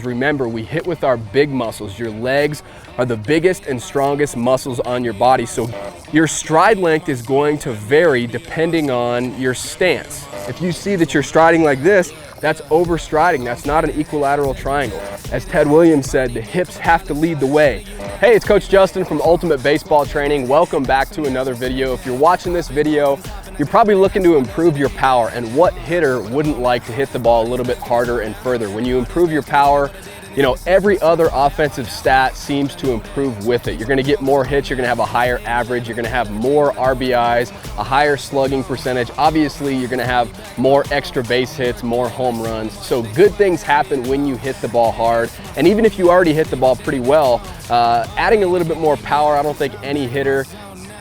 Remember, we hit with our big muscles. Your legs are the biggest and strongest muscles on your body. So your stride length is going to vary depending on your stance. If you see that you're striding like this, that's overstriding. That's not an equilateral triangle. As Ted Williams said, the hips have to lead the way. Hey, it's Coach Justin from Ultimate Baseball Training. Welcome back to another video. If you're watching this video, you're probably looking to improve your power, and what hitter wouldn't like to hit the ball a little bit harder and further? When you improve your power, you know, every other offensive stat seems to improve with it. You're gonna get more hits, you're gonna have a higher average, you're gonna have more RBIs, a higher slugging percentage. Obviously, you're gonna have more extra base hits, more home runs. So good things happen when you hit the ball hard. And even if you already hit the ball pretty well, adding a little bit more power, I don't think any hitter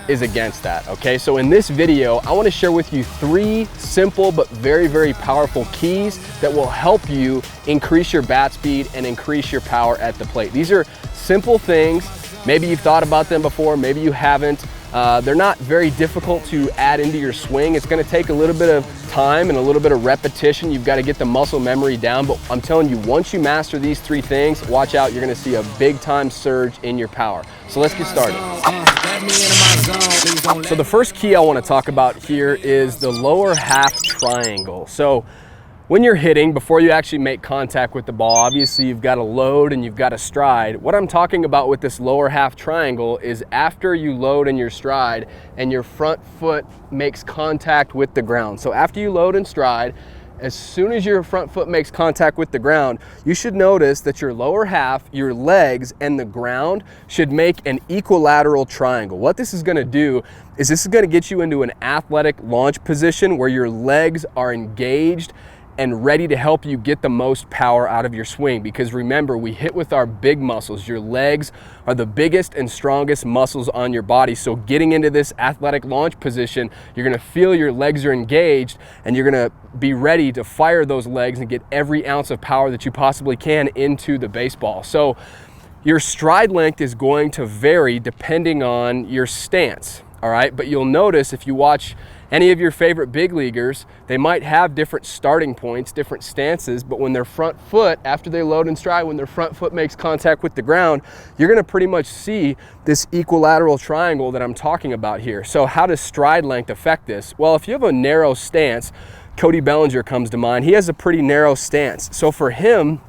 is against that, okay? So in this video, I wanna share with you 3 simple but very, very powerful keys that will help you increase your bat speed and increase your power at the plate. These are simple things. Maybe you've thought about them before, maybe you haven't. They're not very difficult to add into your swing. It's gonna take a little bit of time and a little bit of repetition. You've gotta get the muscle memory down, but I'm telling you, once you master these 3 things, watch out, you're gonna see a big time surge in your power. So let's get started. So the first key I want to talk about here is the lower half triangle. So when you're hitting, before you actually make contact with the ball, obviously you've got to load and you've got to stride. What I'm talking about with this lower half triangle is after you load in your stride and your front foot makes contact with the ground. So after you load and stride, as soon as your front foot makes contact with the ground, you should notice that your lower half, your legs, and the ground should make an equilateral triangle. What this is gonna do is this is gonna get you into an athletic launch position where your legs are engaged and ready to help you get the most power out of your swing. Because remember, we hit with our big muscles. Your legs are the biggest and strongest muscles on your body. So getting into this athletic launch position, you're gonna feel your legs are engaged and you're gonna be ready to fire those legs and get every ounce of power that you possibly can into the baseball. So your stride length is going to vary depending on your stance, all right? But you'll notice if you watch any of your favorite big leaguers, they might have different starting points, different stances, but when their front foot, after they load and stride, when their front foot makes contact with the ground, you're gonna pretty much see this equilateral triangle that I'm talking about here. So how does stride length affect this? Well, if you have a narrow stance, Cody Bellinger comes to mind. He has a pretty narrow stance. So for him,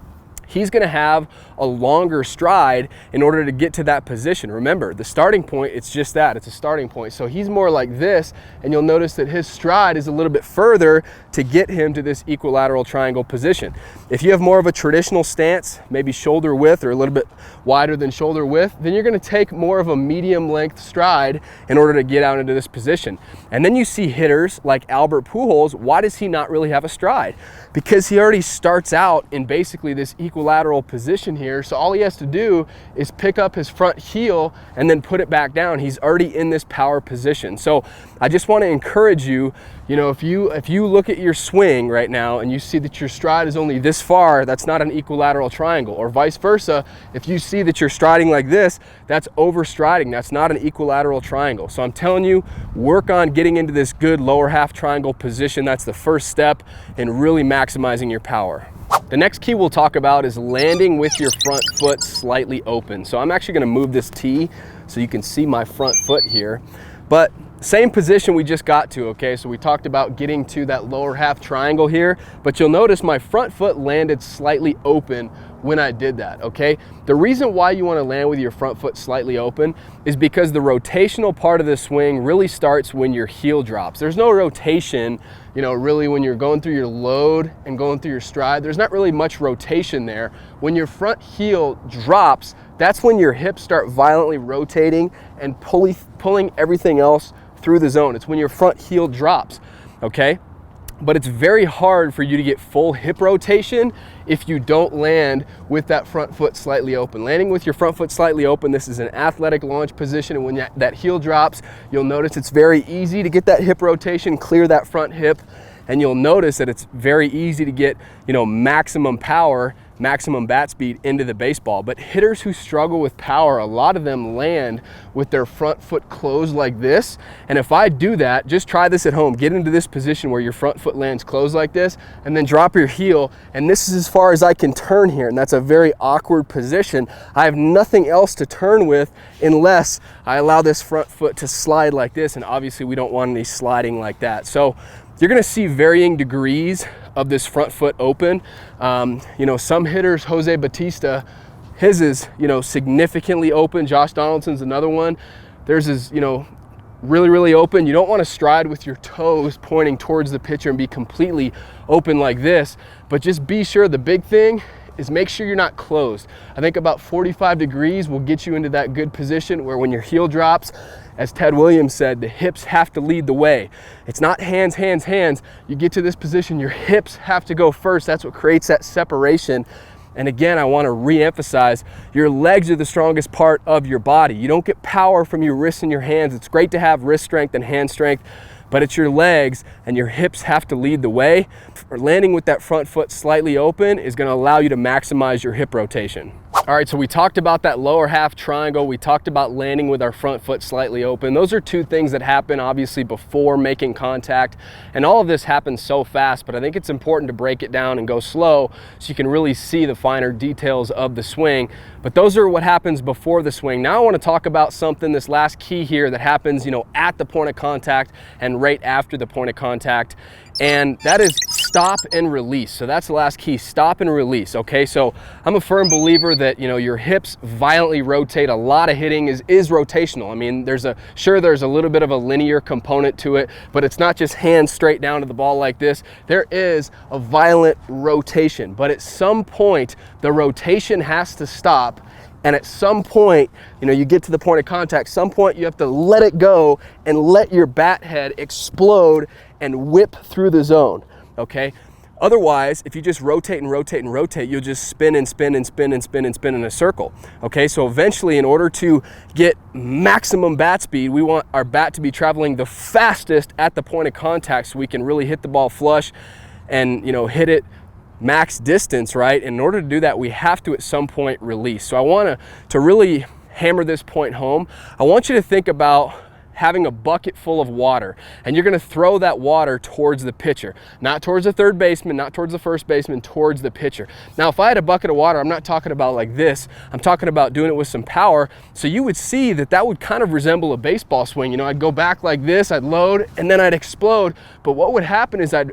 he's gonna have a longer stride in order to get to that position. Remember, the starting point, it's just that, it's a starting point. So he's more like this, and you'll notice that his stride is a little bit further to get him to this equilateral triangle position. If you have more of a traditional stance, maybe shoulder width or a little bit wider than shoulder width, then you're gonna take more of a medium length stride in order to get out into this position. And then you see hitters like Albert Pujols. Why does he not really have a stride? Because he already starts out in basically this equilateral position here. So all he has to do is pick up his front heel and then put it back down. He's already in this power position. So I just want to encourage you, you know, if you look at your swing right now and you see that your stride is only this far, that's not an equilateral triangle. Or vice versa, if you see that you're striding like this, that's overstriding. That's not an equilateral triangle. So I'm telling you, work on getting into this good lower half triangle position. That's the first step in really maximizing your power. The next key we'll talk about is landing with your front foot slightly open. So I'm actually gonna move this tee so you can see my front foot here. But same position we just got to, okay? So we talked about getting to that lower half triangle here, but you'll notice my front foot landed slightly open when I did that, okay? The reason why you wanna land with your front foot slightly open is because the rotational part of the swing really starts when your heel drops. There's no rotation, you know, really when you're going through your load and going through your stride, there's not really much rotation there. When your front heel drops, that's when your hips start violently rotating and pulling everything else through the zone. It's when your front heel drops, okay? But it's very hard for you to get full hip rotation if you don't land with that front foot slightly open. Landing with your front foot slightly open, this is an athletic launch position, and when that heel drops, you'll notice it's very easy to get that hip rotation, clear that front hip, and you'll notice that it's very easy to get, you know, maximum power maximum bat speed into the baseball. But hitters who struggle with power, a lot of them land with their front foot closed like this. And if I do that, just try this at home. Get into this position where your front foot lands closed like this, and then drop your heel. And this is as far as I can turn here. And that's a very awkward position. I have nothing else to turn with unless I allow this front foot to slide like this. And obviously we don't want any sliding like that. So you're gonna see varying degrees of this front foot open. You know, some hitters, Jose Bautista, his is, you know, significantly open. Josh Donaldson's another one. Theirs is, you know, really, really open. You don't want to stride with your toes pointing towards the pitcher and be completely open like this, but just be sure, the big thing is make sure you're not closed. I think about 45 degrees will get you into that good position where when your heel drops, as Ted Williams said, the hips have to lead the way. It's not hands, hands, hands. You get to this position, your hips have to go first. That's what creates that separation. And again, I want to re-emphasize, your legs are the strongest part of your body. You don't get power from your wrists and your hands. It's great to have wrist strength and hand strength, but it's your legs and your hips have to lead the way. Landing with that front foot slightly open is going to allow you to maximize your hip rotation. All right, so we talked about that lower half triangle. We talked about landing with our front foot slightly open. Those are two things that happen obviously before making contact. And all of this happens so fast, but I think it's important to break it down and go slow so you can really see the finer details of the swing. But those are what happens before the swing. Now I want to talk about something, this last key here, that happens, you know, at the point of contact and right after the point of contact. And that is stop and release. So that's the last key, stop and release. Okay, so I'm a firm believer that, you know, your hips violently rotate. A lot of hitting is rotational. I mean, there's a little bit of a linear component to it, but it's not just hands straight down to the ball like this. There is a violent rotation, but at some point the rotation has to stop. And at some point, you know, you get to the point of contact, some point you have to let it go and let your bat head explode and whip through the zone, okay? Otherwise, if you just rotate and rotate and rotate, you'll just spin and spin and spin and spin and spin in a circle, okay? So eventually, in order to get maximum bat speed, we want our bat to be traveling the fastest at the point of contact so we can really hit the ball flush and, you know, hit it max distance, right? In order to do that, we have to at some point release. So I want to really hammer this point home. I want you to think about having a bucket full of water, and you're going to throw that water towards the pitcher, not towards the third baseman, not towards the first baseman, towards the pitcher. Now, if I had a bucket of water, I'm not talking about like this. I'm talking about doing it with some power. So you would see that that would kind of resemble a baseball swing. You know, I'd go back like this, I'd load, and then I'd explode. But what would happen is I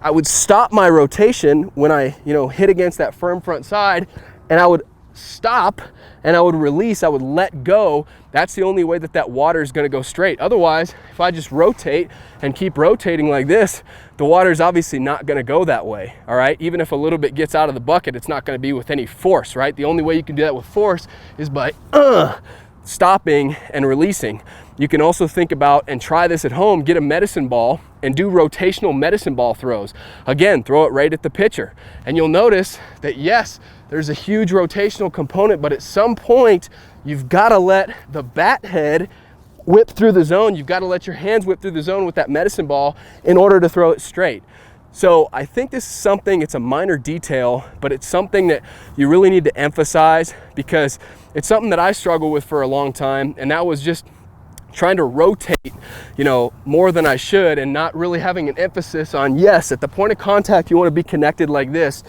would stop my rotation when I, you know, hit against that firm front side, and I would stop and I would release, I would let go. That's the only way that that water is going to go straight. Otherwise, if I just rotate and keep rotating like this, the water is obviously not going to go that way, all right? Even if a little bit gets out of the bucket, it's not going to be with any force, right? The only way you can do that with force is by stopping and releasing. You can also think about, and try this at home, get a medicine ball and do rotational medicine ball throws. Again, throw it right at the pitcher. And you'll notice that yes, there's a huge rotational component, but at some point, you've got to let the bat head whip through the zone. You've got to let your hands whip through the zone with that medicine ball in order to throw it straight. So I think this is something, it's a minor detail, but it's something that you really need to emphasize, because it's something that I struggled with for a long time, and that was just trying to rotate, you know, more than I should, and not really having an emphasis on, yes, at the point of contact, you want to be connected like this,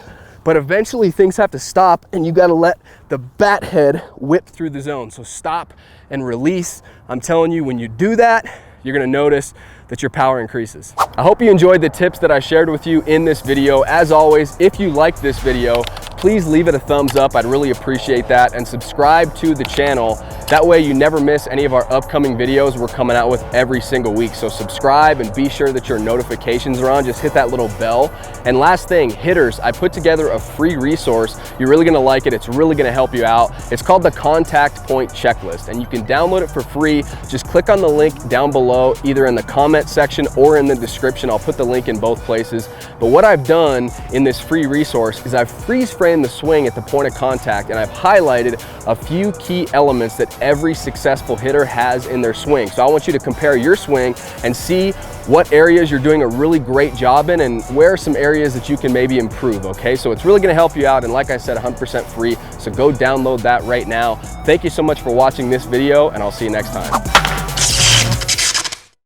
but eventually things have to stop and you got to let the bat head whip through the zone. So stop and release. I'm telling you, when you do that, you're going to notice that your power increases. I hope you enjoyed the tips that I shared with you in this video. As always, if you liked this video, please leave it a thumbs up. I'd really appreciate that, and subscribe to the channel. That way you never miss any of our upcoming videos we're coming out with every single week. So subscribe and be sure that your notifications are on. Just hit that little bell. And last thing, hitters, I put together a free resource. You're really gonna like it. It's really gonna help you out. It's called the Contact Point Checklist, and you can download it for free. Just click on the link down below, either in the comment section or in the description. I'll put the link in both places. But what I've done in this free resource is I've freeze framed the swing at the point of contact, and I've highlighted a few key elements that every successful hitter has in their swing. So I want you to compare your swing and see what areas you're doing a really great job in and where are some areas that you can maybe improve, okay? So it's really gonna help you out, and like I said, 100% free, so go download that right now. Thank you so much for watching this video, and I'll see you next time.